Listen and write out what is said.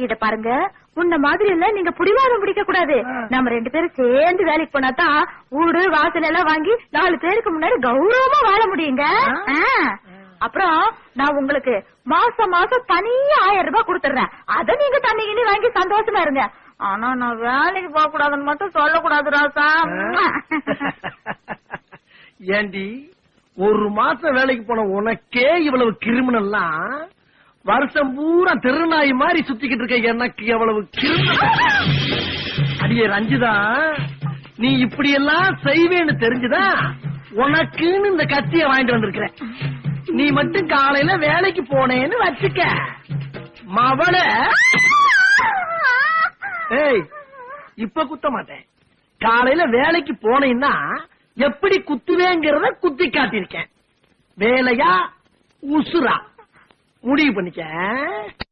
இத பாருங்க, முன்ன மாதிரி இல்ல, நீங்க புடிவாதம் பிடிக்க கூடாது. நம்ம 2 பேரும் சேர்ந்து வேலைக்கு போனாதான் வீடு வாசல் எல்லாம் வாங்கி 4 பேருக்கு முன்னாடி கௌரவமா வாழ முடியுங்க. அப்புறம் நான் உங்களுக்கு மாசம் மாசம் தனியா 1000 ரூபாய் கொடுத்துறேன். அத நீங்க தண்ணி வாங்கி சந்தோஷமா இருங்க. ஆனா நான் வேலைக்கு போக கூடாதுன்னு மட்டும் சொல்லக்கூடாது ராசா. ஏண்டி, ஒரு மாசம் வேலைக்கு போன உனக்கே இவ்வளவு கிரிமினல்லாம், வருஷம் பூரா தெருநாய் மாதிரி சுத்திக்கிட்டு இருக்க எனக்கு எவ்வளவு கிரிமினல். அடியே ரஞ்சிதா, நீ இப்படி எல்லாம் செய்வேன்னு தெரிஞ்சுதா உனக்குன்னு இந்த கத்திய வாங்கிட்டு வந்திருக்கிற. நீ மட்டும் காலையில வேலைக்கு போனேன்னு வச்சுக்க, மவள ஏய் இப்ப குத்த மாட்டேன். காலையில வேலைக்கு போனேன்னா எப்படி குத்துவேங்கிறத குத்தி காட்டியிருக்கேன். வேலையா உசுரா முடிவு பண்ணிக்க.